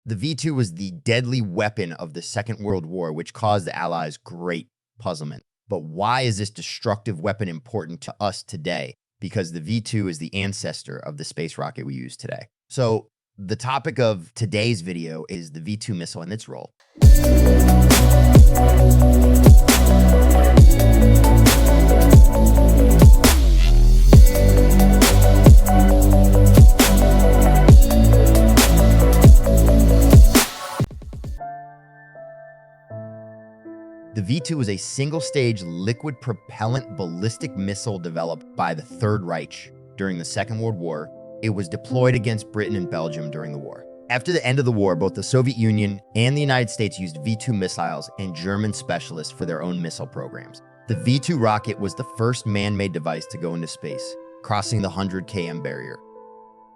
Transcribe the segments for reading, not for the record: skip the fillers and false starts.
The V-2 was the deadly weapon of the Second World War, which caused the Allies great puzzlement. But why is this destructive weapon important to us today? Because the V-2 is the ancestor of the space rocket we use today. So the topic of today's video is the V-2 missile and its role. The V-2 was a single-stage liquid propellant ballistic missile developed by the Third Reich during the Second World War. It was deployed against Britain and Belgium during the war. After the end of the war, both the Soviet Union and the United States used V-2 missiles and German specialists for their own missile programs. The V-2 rocket was the first man-made device to go into space, crossing the 100 km barrier.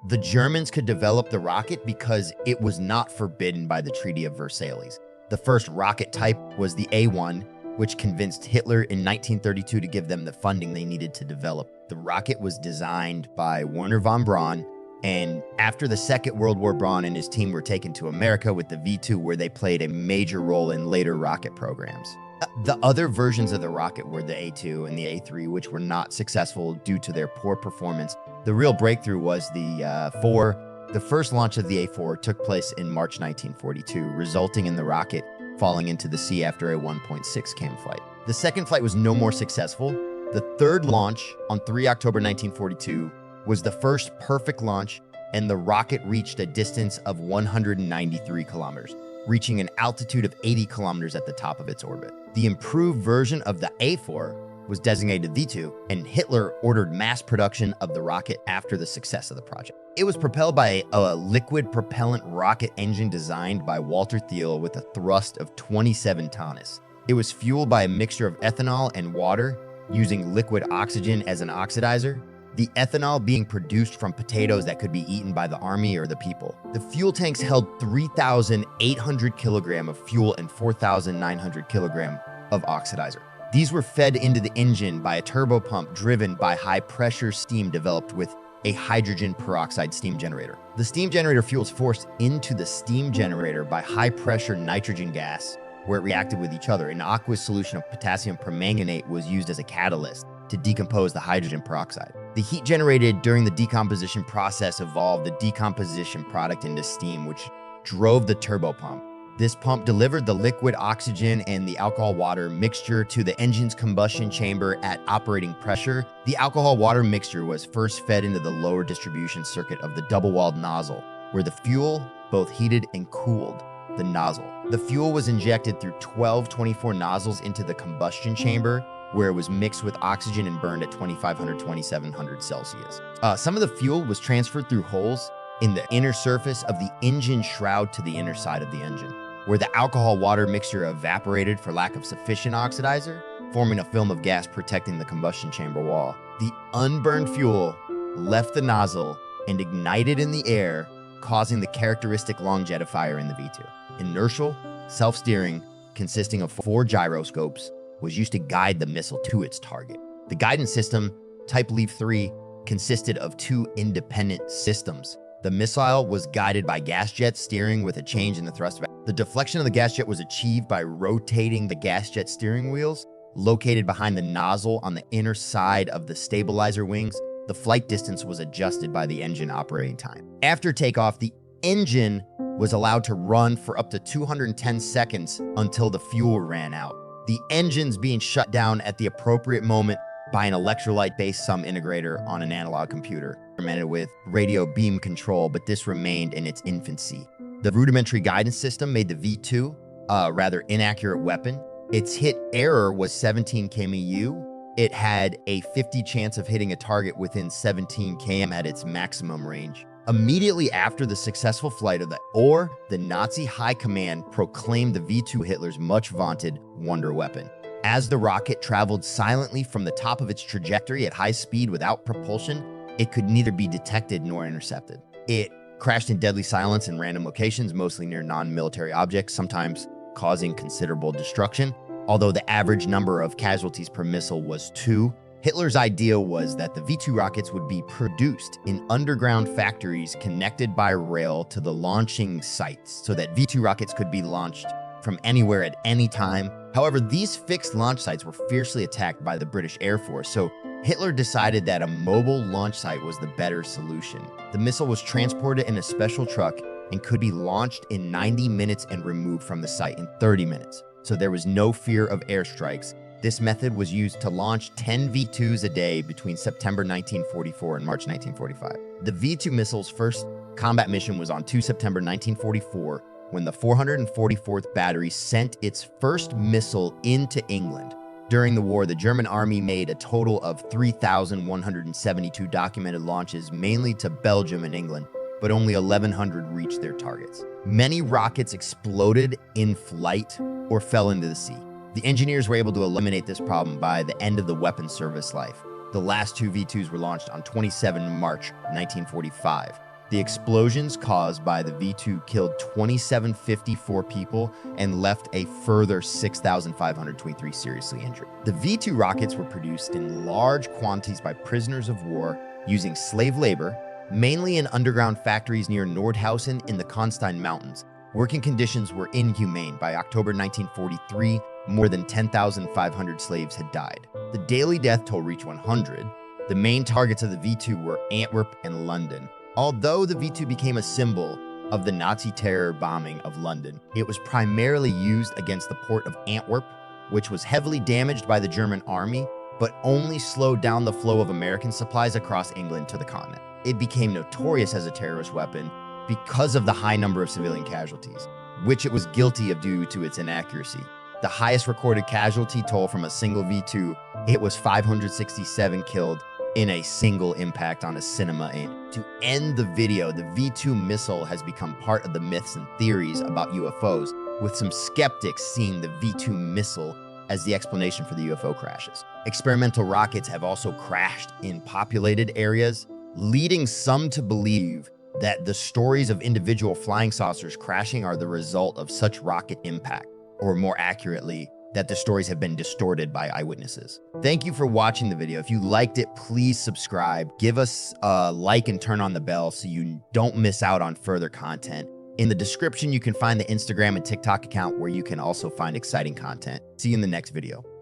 The Germans could develop the rocket because it was not forbidden by the Treaty of Versailles. The first rocket type was the A-1, which convinced Hitler in 1932 to give them the funding they needed to develop. The rocket was designed by Wernher von Braun, and after the Second World War, Braun and his team were taken to America with the V-2, where they played a major role in later rocket programs. The other versions of the rocket were the A-2 and the A-3, which were not successful due to their poor performance. The real breakthrough was the 4. The first launch of the A-4 took place in March 1942, resulting in the rocket falling into the sea after a 1.6 km flight. The second flight was no more successful. The third launch on 3 October 1942 was the first perfect launch, and the rocket reached a distance of 193 kilometers, reaching an altitude of 80 kilometers at the top of its orbit. The improved version of the A-4 was designated V-2, and Hitler ordered mass production of the rocket after the success of the project. It was propelled by a liquid propellant rocket engine designed by Walter Thiel with a thrust of 27 tons. It was fueled by a mixture of ethanol and water, using liquid oxygen as an oxidizer, the ethanol being produced from potatoes that could be eaten by the army or the people. The fuel tanks held 3,800 kilograms of fuel and 4,900 kilograms of oxidizer. These were fed into the engine by a turbo pump driven by high-pressure steam developed with a hydrogen peroxide steam generator. The steam generator fuel is forced into the steam generator by high-pressure nitrogen gas, where it reacted with each other. An aqueous solution of potassium permanganate was used as a catalyst to decompose the hydrogen peroxide. The heat generated during the decomposition process evolved the decomposition product into steam, which drove the turbo pump. This pump delivered the liquid oxygen and the alcohol water mixture to the engine's combustion chamber at operating pressure. The alcohol water mixture was first fed into the lower distribution circuit of the double-walled nozzle, where the fuel both heated and cooled the nozzle. The fuel was injected through 12 24 nozzles into the combustion chamber, where it was mixed with oxygen and burned at 2,500–2,700 Celsius. Some of the fuel was transferred through holes in the inner surface of the engine shroud to the inner side of the engine, where the alcohol-water mixture evaporated for lack of sufficient oxidizer, forming a film of gas protecting the combustion chamber wall. The unburned fuel left the nozzle and ignited in the air, causing the characteristic long jetifier in the V-2. Inertial, self-steering, consisting of 4 gyroscopes, was used to guide the missile to its target. The guidance system, Type Leaf 3, consisted of 2 independent systems. The missile was guided by gas jet steering with a change in the thrust. The deflection of the gas jet was achieved by rotating the gas jet steering wheels located behind the nozzle on the inner side of the stabilizer wings. The flight distance was adjusted by the engine operating time. After takeoff, the engine was allowed to run for up to 210 seconds until the fuel ran out. The engines being shut down at the appropriate moment by an electrolyte-based sum integrator on an analog computer, implemented with radio beam control, but this remained in its infancy. The rudimentary guidance system made the V-2 a rather inaccurate weapon. Its hit error was 17 kmu. It had a 50 chance of hitting a target within 17 km at its maximum range. Immediately after the successful flight of the Nazi high command proclaimed the V-2 Hitler's much vaunted wonder weapon. As the rocket traveled silently from the top of its trajectory at high speed without propulsion, it could neither be detected nor intercepted. It crashed in deadly silence in random locations, mostly near non-military objects, sometimes causing considerable destruction. Although the average number of casualties per missile was 2, Hitler's idea was that the V-2 rockets would be produced in underground factories connected by rail to the launching sites so that V-2 rockets could be launched from anywhere at any time. However, these fixed launch sites were fiercely attacked by the British Air Force, so Hitler decided that a mobile launch site was the better solution. The missile was transported in a special truck and could be launched in 90 minutes and removed from the site in 30 minutes. So there was no fear of airstrikes. This method was used to launch 10 V-2s a day between September 1944 and March 1945. The V-2 missile's first combat mission was on 2 September 1944 when the 444th Battery sent its first missile into England. During the war, the German army made a total of 3,172 documented launches, mainly to Belgium and England, but only 1,100 reached their targets. Many rockets exploded in flight or fell into the sea. The engineers were able to eliminate this problem by the end of the weapons service life. The last two V-2s were launched on 27 March 1945. The explosions caused by the V-2 killed 2,754 people and left a further 6,523 seriously injured. The V-2 rockets were produced in large quantities by prisoners of war using slave labor, mainly in underground factories near Nordhausen in the Konstein Mountains. Working conditions were inhumane. By October 1943, more than 10,500 slaves had died. The daily death toll reached 100. The main targets of the V-2 were Antwerp and London. Although the V-2 became a symbol of the Nazi terror bombing of London, it was primarily used against the port of Antwerp, which was heavily damaged by the German army, but only slowed down the flow of American supplies across England to the continent. It became notorious as a terrorist weapon because of the high number of civilian casualties, which it was guilty of due to its inaccuracy. The highest recorded casualty toll from a single V-2, it was 567 killed in a single impact on a cinema. And to end the video, the V-2 missile has become part of the myths and theories about UFOs, with some skeptics seeing the V-2 missile as the explanation for the UFO crashes. Experimental rockets have also crashed in populated areas, leading some to believe that the stories of individual flying saucers crashing are the result of such rocket impact, or more accurately, that the stories have been distorted by eyewitnesses. Thank you for watching the video. If you liked it, please subscribe. Give us a like and turn on the bell so you don't miss out on further content. In the description, you can find the Instagram and TikTok account where you can also find exciting content. See you in the next video.